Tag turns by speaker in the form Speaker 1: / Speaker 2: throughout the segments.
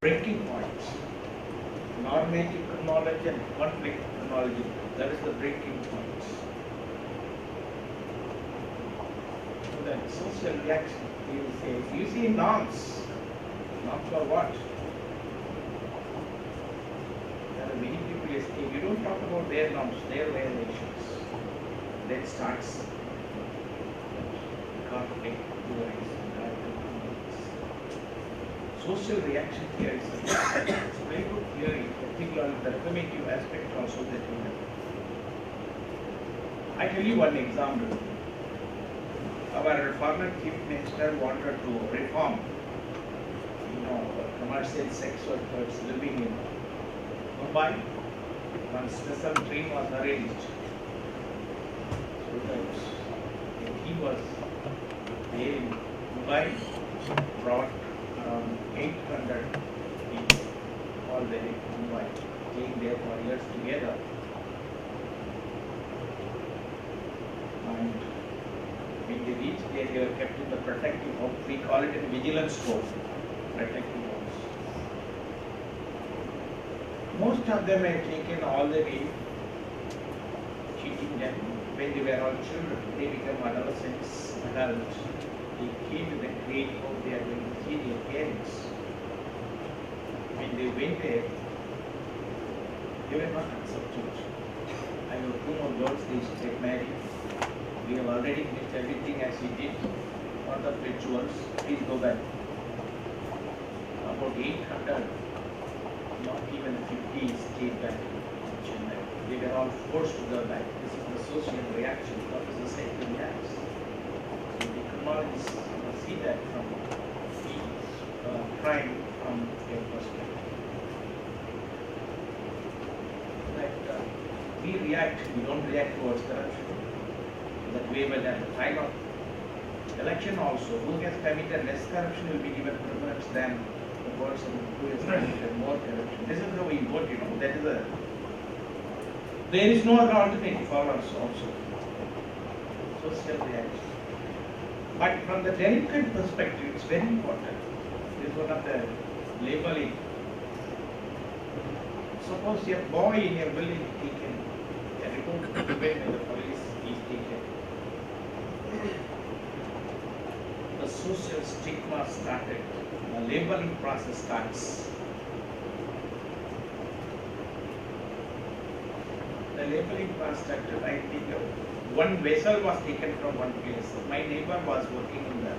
Speaker 1: breaking points. Normative chronology and conflict chronology. That is the breaking points. So then social reaction theory says, you see norms. Norms for what? There are many people escape. You don't talk about their norms, their violations. Then starts conflict, theories, social reaction theory is a very good theory, particularly the reformative aspect also that we have. I tell you one example. Our former chief minister wanted to reform, commercial sex workers living in Mumbai. One special train was arranged so that he was there in Mumbai, brought around 800 people, all there in Mumbai, staying there for years together. And when they reached there, they were kept in the protective house. We call it a vigilance court, protective house. Most of them were taken all the way, cheating them. When they were all children, they become adolescents, adults. They came to the great hope they are going to see their parents. When they went there, they were not accepted. I have 2 more girls, they should get married. We have already finished everything as we did. Lot of rituals, please go back. About 800, not even 50 stayed back in Chennai. They were all forced to go back. This is the social reaction. What is the society reacts? So the economists see that from the crime from their perspective. That we react, we don't react towards corruption. That way, but at the time of election also, who has committed less corruption will be given preference than the person who has committed more corruption. This is how we vote, that is a, there is no other alternative for us also. Social reaction. But from the delinquent perspective, it's very important. This is one of the labeling. Suppose a boy in a village is taken, a report given by the police is taken. The social stigma started, the labeling process starts. The labeling process started, I think one vessel was taken from one place. My neighbor was working in the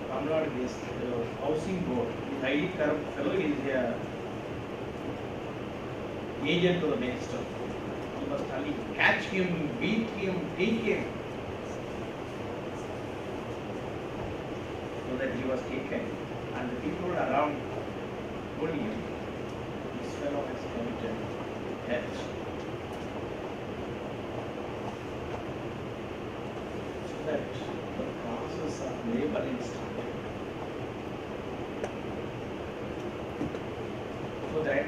Speaker 1: Tamil Nadu housing board. The highly corrupt fellow is a agent to the minister. He was telling, catch him, beat him, take him. So that he was taken. And the people around told him, this fellow has committed theft. So that the process of labeling started. So that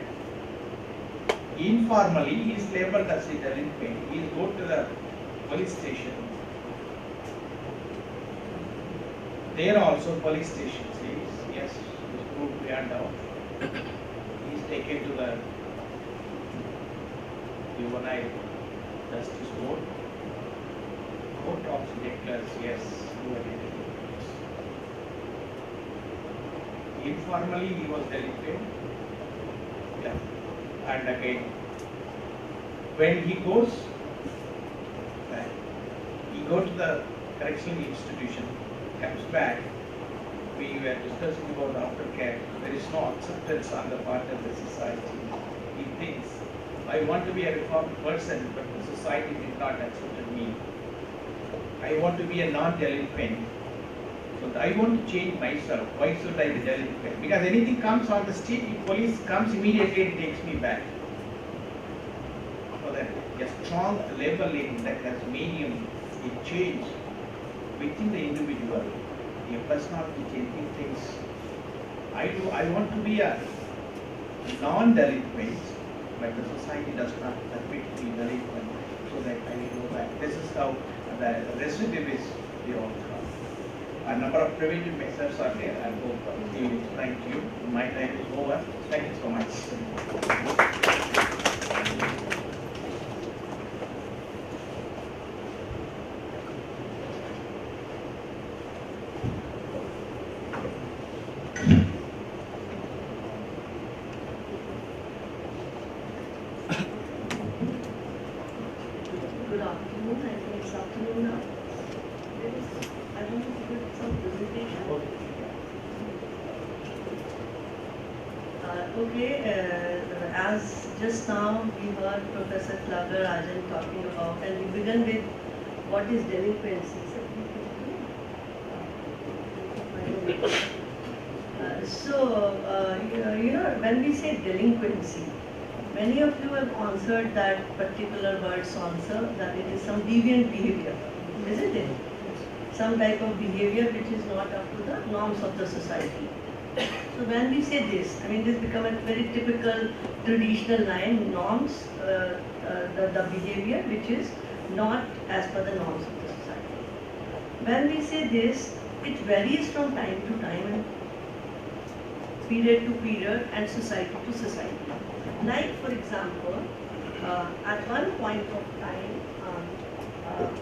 Speaker 1: informally he is labeled as a delinquent. He is go to the police station. There also police station says, yes, this group beyond doubt. He is taken to the juvenile justice court. Court also declares, yes, you are delinquent. Informally he was delinquent. Yeah. And again, when he goes back, he goes to the correctional institution, comes back, we were discussing about aftercare, there is no acceptance on the part of the society. He thinks, I want to be a reformed person, but the society did not accept me. I want to be a non-delinquent. So I want to change myself. Why should I be delinquent? Because anything comes on the street, the police comes immediately and takes me back. So that a strong labeling that has made him a change within the individual, a personality changing things. I want to be a non-delinquent, but the society does not permit me delinquent, so that I will go back. This is how the recidivist they all come. a number of preventive measures are there. I hope we will explain to you. My time is over. Thank you so much.
Speaker 2: Good afternoon, I think it's afternoon now. I want to give some presentation. As just now we heard Professor Thiagarajan talking about, and we began with what is delinquency. When we say delinquency, many of you have answered that particular word's answer, that it is some deviant behavior, isn't it? Some type of behavior which is not up to the norms of the society. So when we say this, I mean this become a very typical traditional line, norms, the behavior which is not as per the norms of the society. When we say this, it varies from time to time and period to period and society to society. Like for example, at one point of time,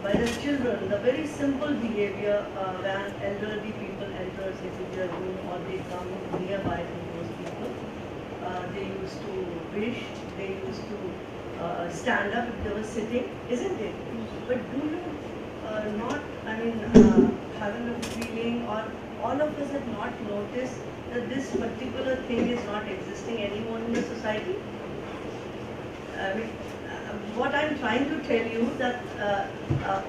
Speaker 2: by the children, the very simple behavior when elderly people enters into their room or they come nearby to those people, they used to wish, they used to stand up if they were sitting, isn't it? But do you not, having a feeling, or all of us have not noticed that this particular thing is not existing anymore in the society? What I'm trying to tell you that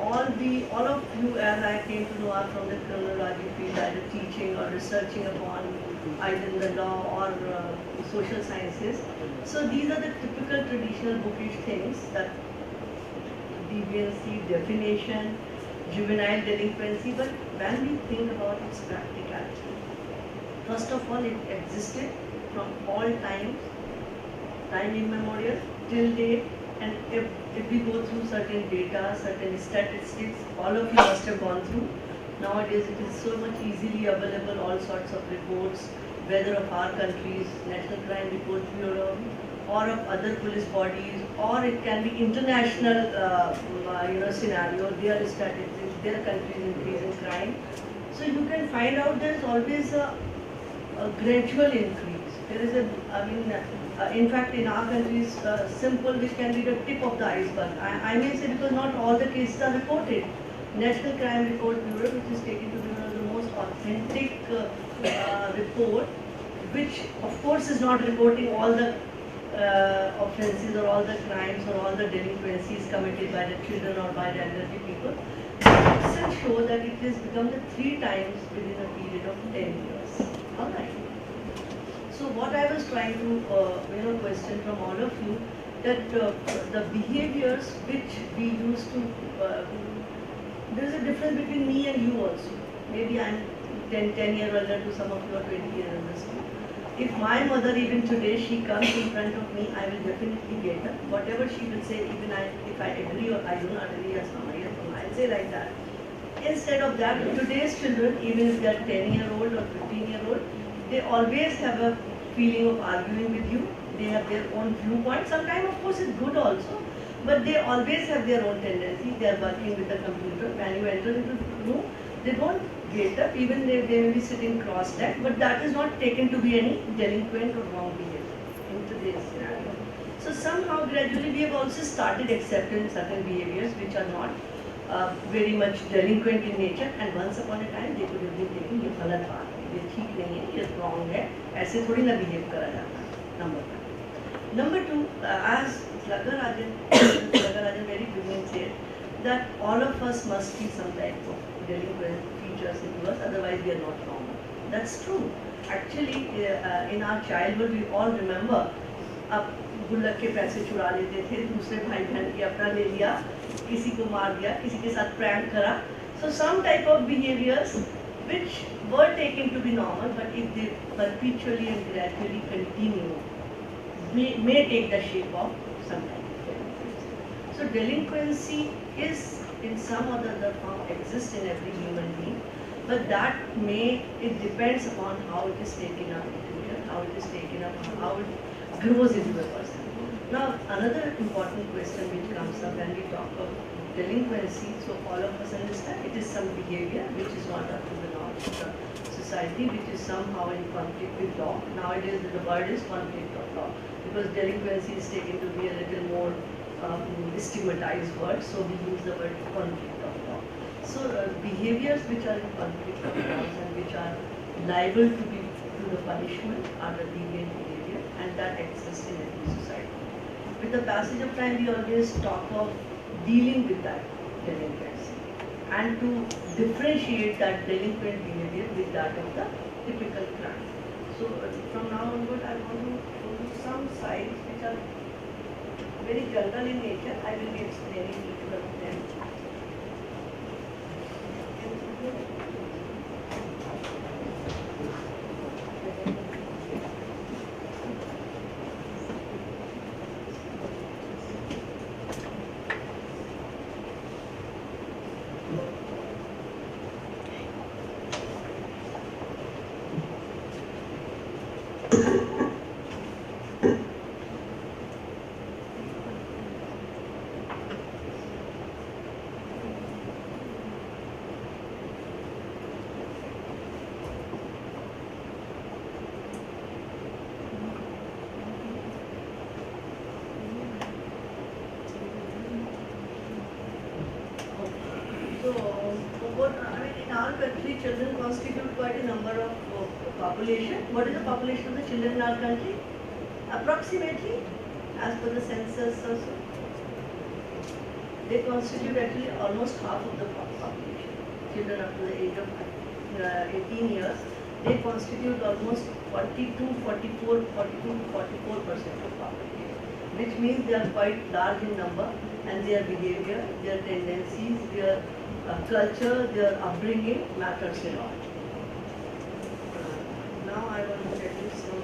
Speaker 2: all of you, as I came to know, are from the criminology field, either teaching or researching upon either in the law or social sciences. So these are the typical traditional bookish things, that deviancy, definition, juvenile delinquency. But when we think about its practicality, first of all, it existed from all times, time immemorial, till date. And if we go through certain data, certain statistics, all of you must have gone through. Nowadays it is so much easily available, all sorts of reports, whether of our country's National Crime Report Bureau, or of other police bodies, or it can be international scenario, their statistics, their country's increase in crime. So you can find out there is always a gradual increase. There is in fact, in our country is simple, which can be the tip of the iceberg. I may say, because not all the cases are reported. National Crime Report Bureau, which is taken to be one of the most authentic report, which of course is not reporting all the offences or all the crimes or all the delinquencies committed by the children or by the elderly people. It still show that it has become the 3 times within a period of 10 years. All right. So what I was trying to question from all of you, that the behaviors which we used to, there is a difference between me and you also. Maybe I'm 10 years older to some of you, are 20 years older. If my mother even today, she comes in front of me, I will definitely get her. Whatever she will say, even if I agree or I do not agree, I'll say like that. Instead of that, today's children, even if they are 10-year-old or 15-year-old, they always have a feeling of arguing with you. They have their own viewpoint. Sometimes, of course, it's good also, but they always have their own tendency. They are working with the computer. When you enter into the room, they don't get up, even they may be sitting cross-legged, but that is not taken to be any delinquent or wrong behavior in today's scenario. So somehow, gradually, we have also started accepting certain behaviors which are not very much delinquent in nature, and once upon a time, they could have been taking ये गलत बात है, ये ठीक नहीं है, ये wrong है, ऐसे थोड़ी ना behave करा जाता है. Number 1. Number 2, as Thiagarajan very beginning said, that all of us must be some type of delinquent features into us, otherwise we are not normal. That's true. Actually, in our childhood, we all remember, अब गुल्लक के पैसे चुरा लेते थे, दूसरे भाई बहन के अपना ले लिया, किसी को मार दिया, किसी के साथ prank करा. So some type of behaviors which were taken to be normal, but if they perpetually and gradually continue, may take the shape of some type of delinquency. So delinquency is in some or the other form exists in every human being, but it depends upon how it is taken up, how it is taken up, how it grows into the person. Now, another important question which comes up when we talk of delinquency, so all of us understand it is some behavior which is not up to the norms of the society, which is somehow in conflict with law. Nowadays, the word is conflict of law, because delinquency is taken to be a little more stigmatized word, so we use the word conflict of law. So behaviors which are in conflict of laws and which are liable to be to the punishment are the deviant behavior, and that exists in every society. With the passage of time, we always talk of dealing with that delinquency and to differentiate that delinquent behavior with that of the typical crime. So from now onward, I want to show you some sides which are very general in nature. I will be explaining each one of them. In our country, children constitute quite a number of population. What is the population of the children in our country? Approximately, as per the census also, they constitute actually almost half of the population. Children up to the age of 18 years, they constitute almost 42 to 44% of population, which means they are quite large in number, and their behavior, their tendencies, their culture, their upbringing matters a lot. Now I want to tell you some.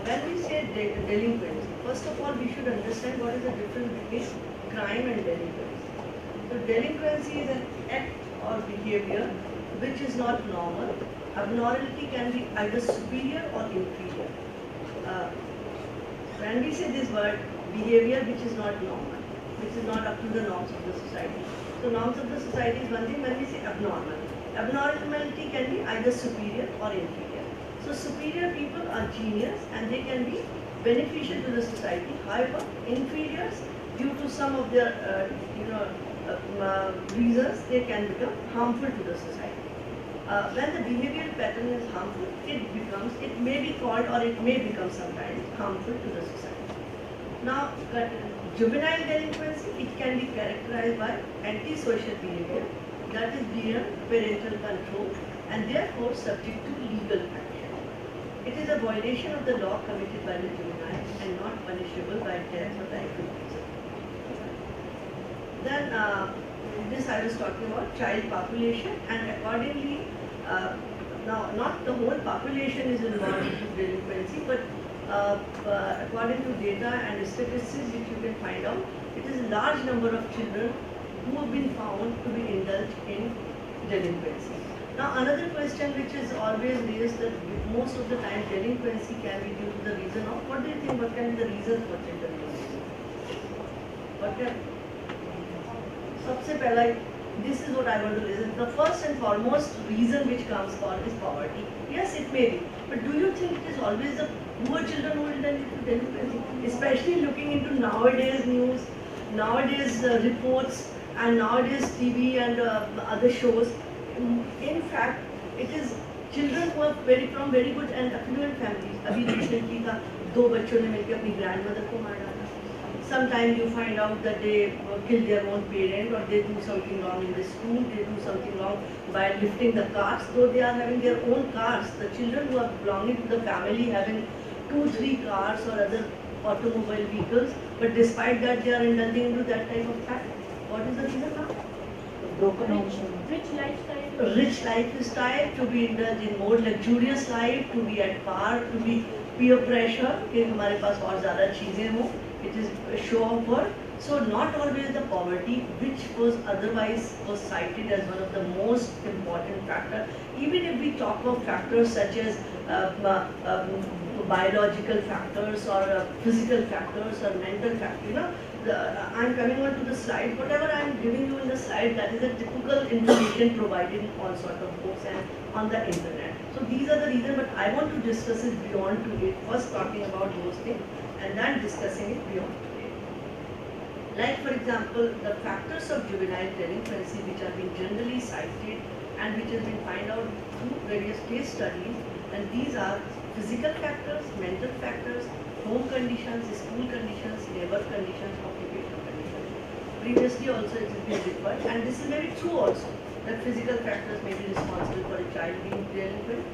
Speaker 2: When we say delinquency, first of all we should understand what is the difference between crime and delinquency. So delinquency is an act or behavior which is not normal. Abnormality can be either superior or inferior. When we say this word, behavior which is not normal, which is not up to the norms of the society. So norms of the society is one thing. When we say abnormal, abnormality can be either superior or inferior. So superior people are genius and they can be beneficial to the society. However, inferiors, due to some of their reasons, they can become harmful to the society. When the behavioral pattern is harmful, it may be called or it may become sometimes harmful to the society. Now, juvenile delinquency, it can be characterized by antisocial behavior that is beyond parental control and therefore subject to legal action. It is a violation of the law committed by the juvenile and not punishable by death or life imprisonment. Then this I was talking about child population, and accordingly, now not the whole population is involved in delinquency, but according to data and statistics which you can find out, it is a large number of children who have been found to be indulged in delinquency. Now another question which is always raised, that most of the time delinquency can be due to the reason of, what do you think, what can be the reason for children delinquency? What can? सबसे पहला, this is what I want to listen. The first and foremost reason which comes for is poverty. Yes, it may be. But do you think it is always the poor children who will indulge in delinquency? Especially looking into nowadays news, nowadays reports, and nowadays TV and other shows. In fact, it is children who are from very good and affluent families. अभी recently का 2 बच्चों ने मिलकर अपनी grandmother को मार डाला. Sometimes you find out that they kill their own parent, or they do something wrong in the school, they do something wrong by lifting the cars, though they are having their own cars. The children who are belonging to the family having 2-3 cars or other automobile vehicles, but despite that they are indulging into that type of act. What is the reason now?
Speaker 3: Broken home. Rich lifestyle.
Speaker 2: Rich lifestyle, to be indulged in more luxurious life, to be at par, to be peer pressure कि हमारे पास और ज़्यादा चीज़ें हों, it is a show of worth. So not always the poverty, which was otherwise was cited as one of the most important factor. Even if we talk of factors such as biological factors or physical factors or mental factors, I'm coming on to the slide. Whatever I'm giving you in the slide, that is a typical information provided in all sort of books and on the internet. So these are the reasons, but I want to discuss it beyond today. First talking about those things and then discussing it beyond today. Like for example, the factors of juvenile delinquency which have been generally cited and which has been found out through various case studies, and these are physical factors, mental factors, home conditions, school conditions, labor conditions, occupational conditions. Previously also it has been referred, and this is very true also, that physical factors may be responsible for a child being delinquent.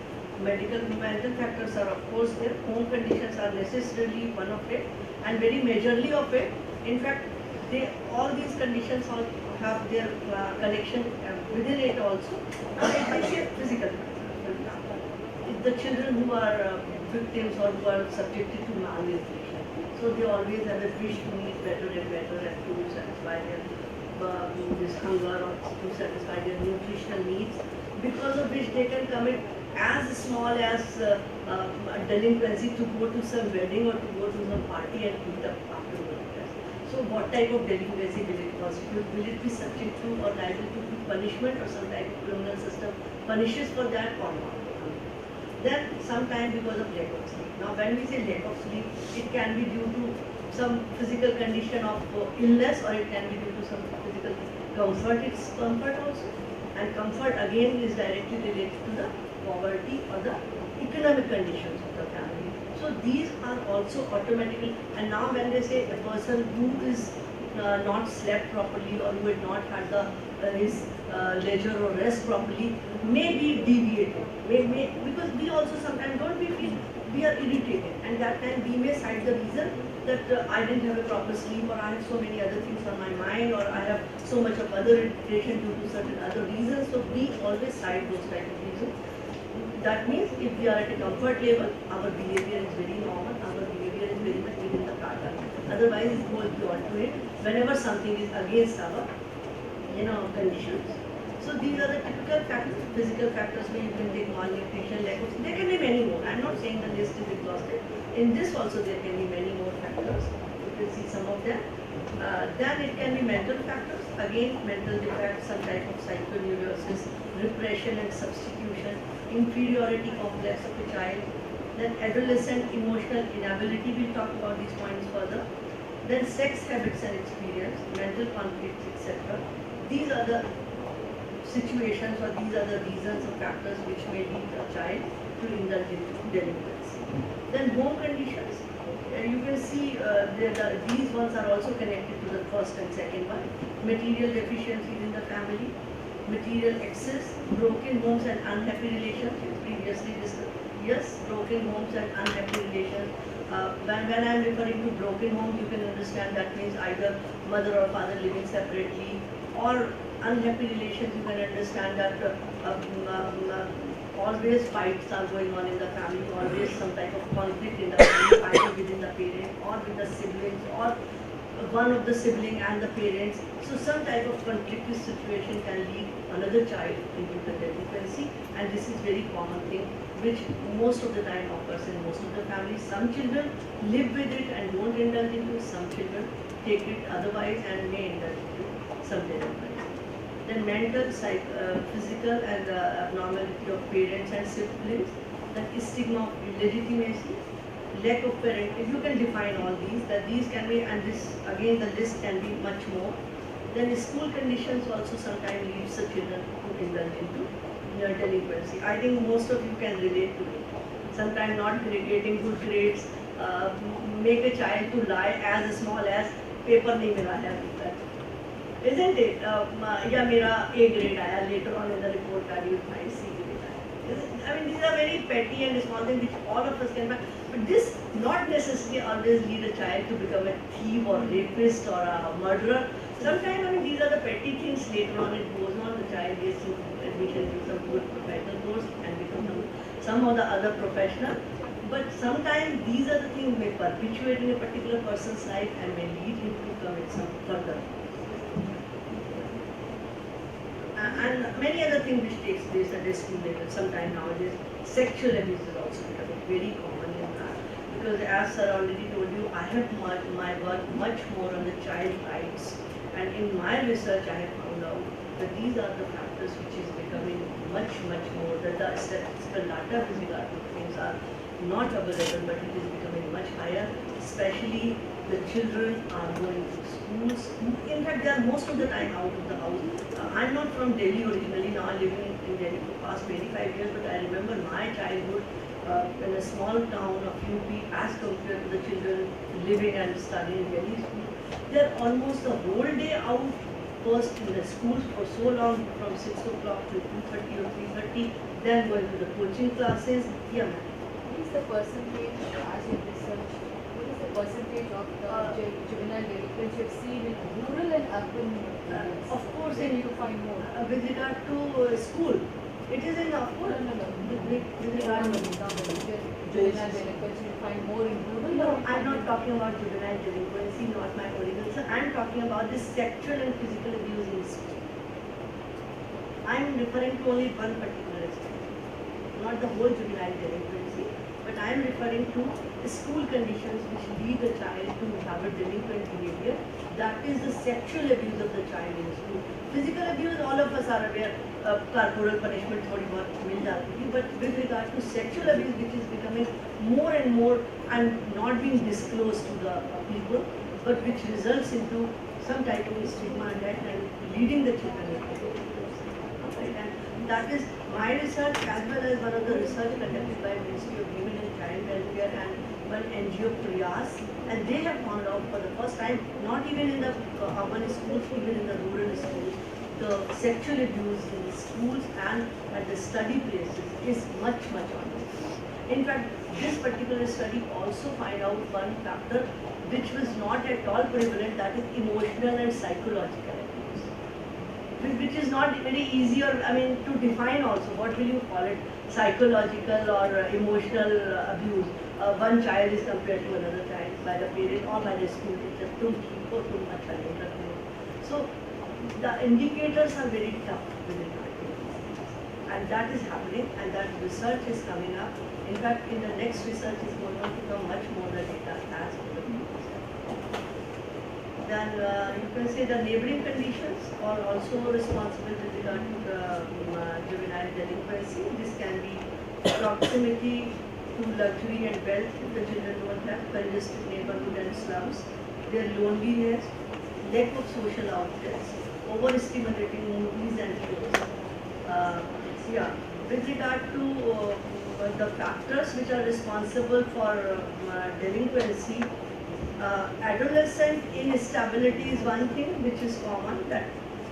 Speaker 2: Mental factors are of course there, home conditions are necessarily one of it, and very majorly of it. In fact, all these conditions all have their connection within it also. It may be physical factors, for example. If the children who are victims or who are subjected to malnutrition, so they always have a wish to eat better and better and to satisfy their this hunger or to satisfy their nutritional needs, because of which they can commit as small as delinquency to go to some wedding or to go to some party and eat up afterwards. So what type of delinquency will it constitute? Will it be subject to or liable to punishment, or some type of criminal system punishes for that or not? Then sometimes because of lack of sleep. Now when we say lack of sleep, it can be due to some physical condition of illness, or it can be due to some physical comfort. It's comfort also, and comfort again is directly related to the poverty or the economic conditions of the family. So these are also automatically, and now when they say a person who is not slept properly or who had not had his leisure or rest properly may be deviated, because we also sometimes don't feel we are irritated, and that time we may cite the reason that I didn't have a proper sleep, or I have so many other things on my mind, or I have so much of other irritation due to certain other reasons. So we always cite those type of reasons. That means if we are at a comfort level, our behavior is very normal, our behavior is very much within the pattern. Otherwise it goes beyond to it whenever something is against our conditions. So these are the typical factors, physical factors where you can take malnutrition, lack of, there can be many more. I am not saying the list is exhausted. In this also there can be many more factors. You can see some of them. Then it can be mental factors, again mental defects, some type of psychoneurosis, repression and substitution, inferiority complex of a child. Then adolescent emotional inability, we'll talk about these points further. Then sex habits and experience, mental conflicts, etc. These are the situations, or these are the reasons or factors which may lead a child to indulge in delinquency. Then home conditions, you can see these ones are also connected to the first and second one. Material deficiencies in the family, material excess, broken homes and unhappy relationships, previously discussed. Yes, broken homes and unhappy relations. When I am referring to broken homes, you can understand that means either mother or father living separately, or unhappy relations, you can understand that always fights are going on in the family, always some type of conflict in the family, either within the parent or with the siblings, or one of the sibling and the parents. So some type of conflictive situation can lead another child into the delinquency, and this is very common thing which most of the time occurs in most of the families. Some children live with it and don't indulge into it, some children take it otherwise and may indulge into some delinquency. Then mental, physical and abnormality of parents and siblings, then stigma of illegitimacy, lack of parent. If you can define all these, that these can be, and this again the list can be much more. Then school conditions also sometimes leads the children to indulge into delinquency. I think most of you can relate to it. Sometimes not getting good grades make a child to lie as small as paper nahi mila hai, isn't it? Yeah, mera A grade aaya, later on in the report card you will find C grade. I mean, these are very petty and small things which all of us can find. But this not necessarily always lead a child to become a thief or rapist or a murderer. Sometimes, I mean, these are the petty things. Later on it goes on, the child gets admission to some good professional course and becomes some of the other professional. But sometimes these are the things may perpetuate in a particular person's life and may lead him to commit some further. And many other things which takes place at a school level. Sometimes nowadays sexual abuse is also becoming very common in that. Because as sir already told you, I have my work much more on the child rights. And in my research I have found out that these are the factors which is becoming much more, that the statistical data with regard to things are not available, but it is becoming much higher, especially the children are going to schools. In fact, they are most of the time out of the house. I'm not from Delhi originally, now I'm living in Delhi for past 25 years, but I remember my childhood in a small town of UP as compared to the children living and studying in Delhi school. They are almost the whole day out, first in the schools for so long, from 6 o'clock to 2:30 or 3:30, then going to the coaching classes. Yeah, ma'am.
Speaker 3: What is the percentage, as you research, what is the percentage of the juvenile delinquents you've seen in rural and urban areas?
Speaker 2: Of course,
Speaker 3: Where do you find more?
Speaker 2: with regard to school, it is in, of course, with regard to
Speaker 3: Juvenile delinquents you find more in rural?
Speaker 2: no,
Speaker 3: or in
Speaker 2: I'm not
Speaker 3: urban?
Speaker 2: talking about juvenile delinquency, not my original. So I'm talking about the sexual and physical abuse in school. I'm referring to only one particular aspect, not the whole juvenile delinquency, but I am referring to the school conditions which lead the child to have a delinquent behavior. That is the sexual abuse of the child in school. Physical abuse, all of us are aware, corporal punishment थोड़ी बहुत मिल जाती थी, but with regard to sexual abuse, which is becoming more and more and not being disclosed to the people, but which results into some type of stigma and leading the children into it. Right? And that is my research as well as one of the research conducted by Ministry of Women and Child Welfare and one NGO Priyas, and they have found out for the first time, not even in the urban schools, even in the rural schools, the sexual abuse in the schools and at the study places is much on. In fact, this particular study also find out one factor which was not at all prevalent, that is emotional and psychological abuse, which is not very easy, or I mean to define also. What will you call it? Psychological or emotional abuse. One child is compared to another child by the parent or by the school teacher. तुम ठीक हो, तुम अच्छा नहीं करते हो. So the indicators are very tough within our community. And that is happening, and that research is coming up. In fact, in the next research is going to come much more the data as for the people. Then you can say the neighboring conditions are also responsible with regard to the juvenile delinquency. This can be proximity to luxury and wealth if the children don't have, congested neighborhood and slums, their loneliness, lack of social outlets, overstimulating movies and shows. Yeah, with regard to the factors which are responsible for delinquency, adolescent instability is one thing which is common, that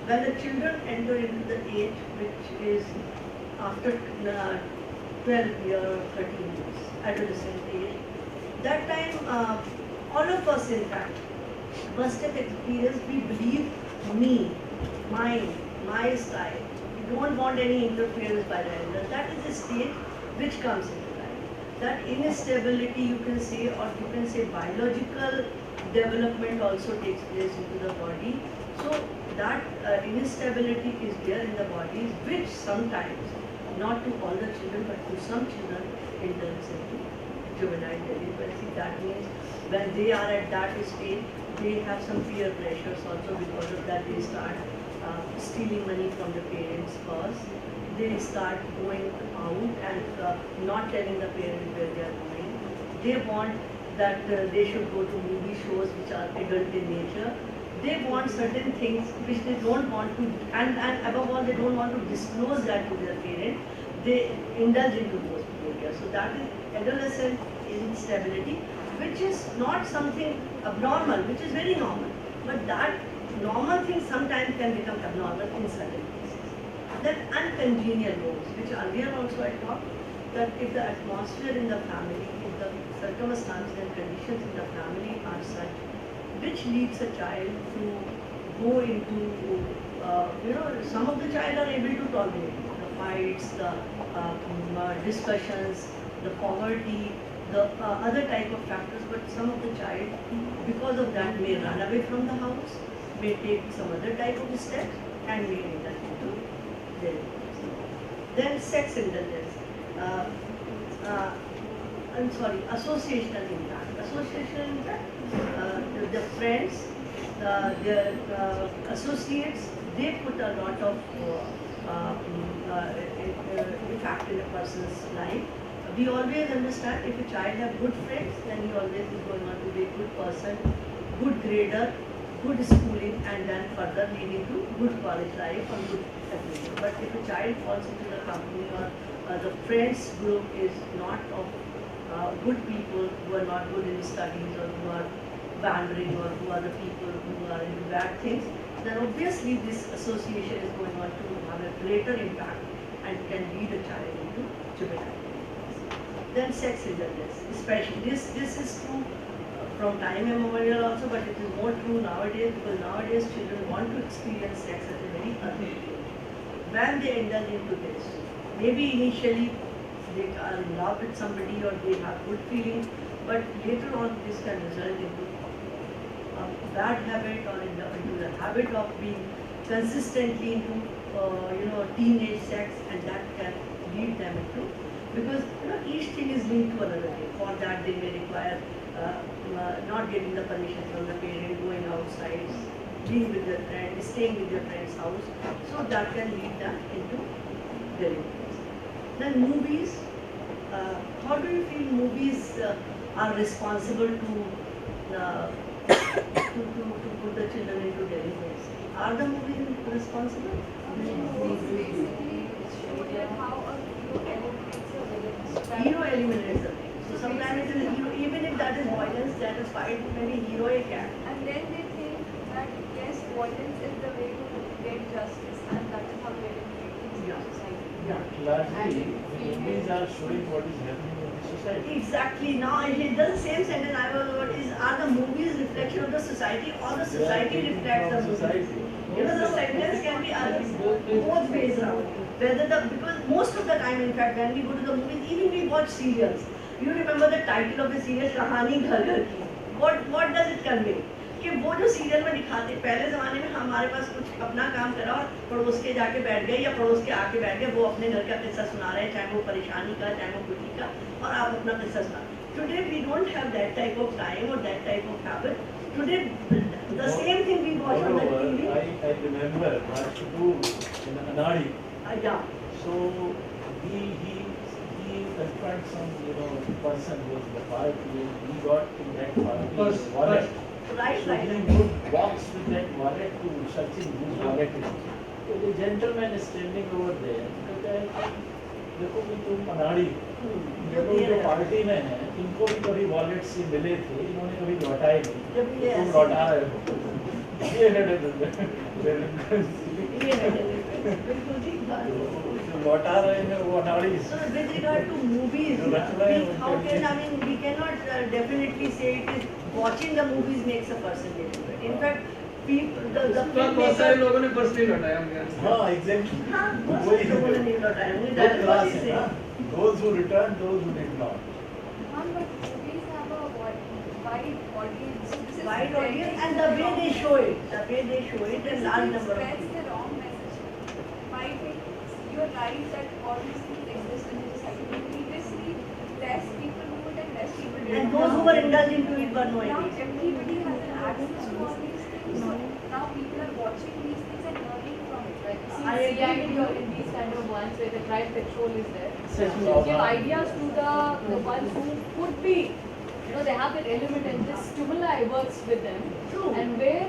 Speaker 2: when the children enter into the age which is after 12 years, 13 years, adolescent age, that time all of us in fact must have experienced, we believe me, mine, my style. We don't want any interference by the elders. That is the stage which comes into life. That instability you can say, or you can say biological development also takes place into the body. So that instability is there in the bodies, which sometimes, not to all the children, but to some children, indulges into juvenile delinquency. That means when they are at that stage, they have some peer pressures also. Because of that, they start stealing money from the parents first. They start going out and not telling the parents where they are going. They want that they should go to movie shows which are adult in nature. They want certain things which they don't want to, and above all, they don't want to disclose that to their parents. They indulge into those behaviors. So that is adolescent instability, which is not something abnormal, which is very normal. But that normal thing sometimes can become abnormal in certain cases. Then uncongenial roles, which earlier also I talked, that if the atmosphere in the family, if the circumstances and conditions in the family are such, which leads a child to go into, some of the child are able to tolerate the fights, the discussions, the poverty, the other type of factors, but some of the child, because of that, may run away from the house, may take some other type of steps, and may enter into delinquency. Then sex indulgence. I'm sorry, associational impact. Associational impact, the friends, their associates, they put a lot of impact in a person's life. We always understand if a child have good friends, then he always is going on to be a good person, good grader, good schooling, and then further leading to good college life and good everything. But if a child falls into the company or the friends group is not of good people who are not good in studies or who are wandering or who are the people who are into bad things, then obviously this association is going on to have a greater impact and can lead a child into juvenile. Then sex indulgence, especially this is true from time immemorial also, but it is more true nowadays because nowadays children want to experience sex at a very early age. When they indulge into this, maybe initially they are in love with somebody or they have good feelings, but later on this can result into a bad habit or into the habit of being consistently into teenage sex, and that can lead them into, because each thing is linked to another thing. For that they may require not getting the permission from the parent, going outside, being with their friend, staying with their friend's house, so that can lead them into delinquency. Then movies. How do you feel movies are responsible to put the children into delinquency? Are the movies responsible?
Speaker 3: Movies basically show you how a
Speaker 2: Hero eliminates the thing. So sometimes it is hero, even if that is violence, that is fight very heroic act.
Speaker 3: And then they think that yes, violence is the way to get justice, and that is how they eliminate things in
Speaker 2: Yeah.
Speaker 3: society.
Speaker 2: Yeah.
Speaker 4: Largely, movies are showing what is happening in the society.
Speaker 2: Exactly. Now it does the same sentence. I was what is, are the movies reflection of the society or the society reflects the movies?
Speaker 4: Society.
Speaker 2: The sentence can be both ways around. Because most of the time, in fact, when we go to the movies, even we watch serials. You remember the title of the serial, कहानी घर घर की. What does it convey? कि वो जो serial में दिखाते, पहले ज़माने में हमारे पास कुछ अपना काम करा और पड़ोस के जाके बैठ गए या पड़ोस के आके बैठ गए, वो अपने घर का किस्सा सुना रहे हैं, चाहे वो परेशानी का, चाहे वो खुशी का, और आप अपना किस्सा सुना. Today we don't have that type of time or that type of habit. Today the same thing we watch on the TV.
Speaker 4: I remember Rajkapoor in Anadi.
Speaker 2: Yeah.
Speaker 4: So he confronted some person who was in the party, and he got in that party wallet.
Speaker 2: Right.
Speaker 4: So he would walks with that wallet to searching whose wallet it is. So the gentleman is standing over there. कहता है कि देखो कि तुम अनाड़ी देखो जो party में है, इनको भी कभी वॉलेट से मिले थे, इन्होंने कभी लौटाए नहीं, तुम लौटा रहे हो। ये है
Speaker 2: बिल्कुल ठीक बात.
Speaker 4: जो लौटा रहे हैं वो अनाड़ी।
Speaker 2: So with regard to movies, we cannot definitely say it is watching the movies makes a person delinquent. In fact, people, the
Speaker 5: बहुत सारे लोगों ने पर्स नहीं लौटाया होंगे।
Speaker 4: हाँ, exactly.
Speaker 2: बहुत से लोगों ने नहीं लौटाया होंगे. That is what he said.
Speaker 4: Those who return, those who did not.
Speaker 3: But movies have a wide audience. So this is
Speaker 2: Wide
Speaker 3: very
Speaker 2: audience and the way they show it, and large number of
Speaker 3: spreads
Speaker 2: people.
Speaker 3: the wrong message. I think you're right that all these things exist in the society. Previously, less people knew it and less people did.
Speaker 2: And those who were indulged into it were
Speaker 3: Now
Speaker 2: knowing it.
Speaker 3: everybody has an access to all these things. So now people are watching these things and learning from it. Like
Speaker 2: I agree
Speaker 3: CID
Speaker 2: with you.
Speaker 3: or in these kind of ones where the crime patrol is there.
Speaker 4: Yes.
Speaker 3: To give ideas to the ones who could be, they have that element and this stimuli works with them.
Speaker 2: True.
Speaker 3: And where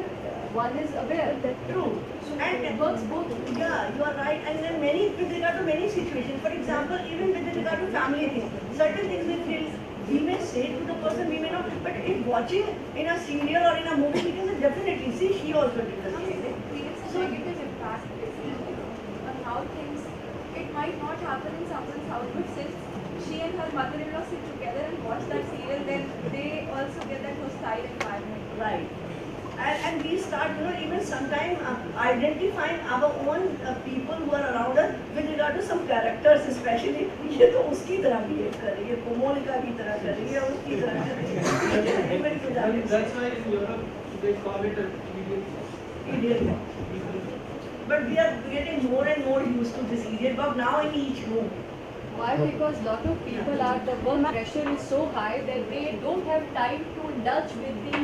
Speaker 3: one is aware that
Speaker 2: True.
Speaker 3: so
Speaker 2: And
Speaker 3: it works both.
Speaker 2: yeah, you are right. And then with regard to many situations, for example, even with regard to family things, certain things we feel we may say to the person, we may not. But if watching in a serial or in a movie, we can say definitely see she also did the same thing.
Speaker 3: Creates a
Speaker 2: So-
Speaker 3: negative impact basically on how things. It might not happen in someone's house, but since she and her mother-in-law sit together and watch that serial, then they also get that hostile environment.
Speaker 2: Right. And we start, even sometimes identifying our own people who are around us with regard to some characters especially, ये तो उसकी तरह behave कर रही है, कोमोलिका की तरह कर रही है, उसकी तरह कर रही है. Everybody with that.
Speaker 5: That's why in Europe they call it a
Speaker 2: Idiot. But we are getting more and more used to this idiot Bob now in each room.
Speaker 3: Why? Because lot of people are, the work pressure is so high that they don't have time to indulge with the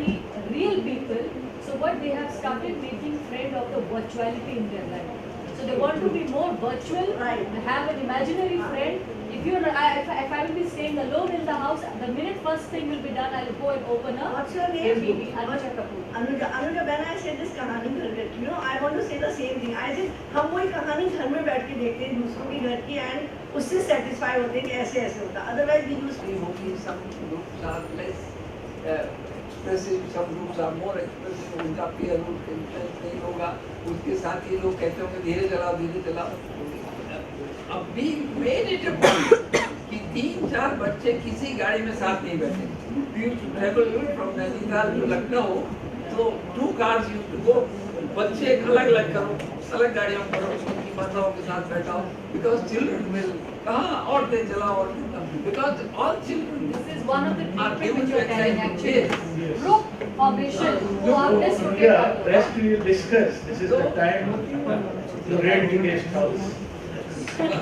Speaker 3: real people. So what they have started making friend of the virtuality in their life. So they want to be more virtual,
Speaker 2: Right.
Speaker 3: have an imaginary friend. If I will be staying alone in the house, the minute first thing will be done, I will go and open up.
Speaker 2: What's your name?
Speaker 3: FBB, Anuja Kapoor.
Speaker 2: Anuja, when I said this कहानी घर घर की, I want to say the same thing. I said हम वही कहानी घर में बैठ के देखते हैं दूसरों की घर की and उससे satisfy होते हैं कि ऐसे ऐसे होता. Otherwise we use.
Speaker 6: होगी, some groups are less expressive, some groups are more expressive. उनका peer group influence नहीं होगा. उसके साथ ये लोग कहते होंगे धीरे चलाओ. अब भी made it a point कि 3-4 बच्चे किसी गाड़ी में साथ नहीं बैठे. We used to travel from Nainital to Lucknow, so 2 cars used to go. बच्चे अलग अलग करो, अलग गाड़ियों में करो, उनकी माताओं के साथ बैठाओ. Because children will कहाँ औरतें चलाओ औरतें because all children
Speaker 3: This is one of the
Speaker 6: are
Speaker 3: treatment
Speaker 6: given
Speaker 3: which
Speaker 6: to
Speaker 3: you are telling
Speaker 6: exercise.
Speaker 3: actually. Group formation. Who are this to
Speaker 4: Yeah, rest we will discuss. This is the time to rent the guest house. Thank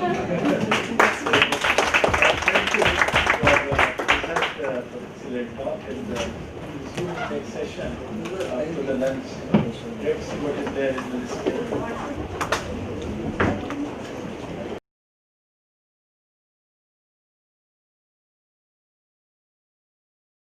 Speaker 4: you for excellent talk and resume next session after the lunch. Let's see what is there in the list.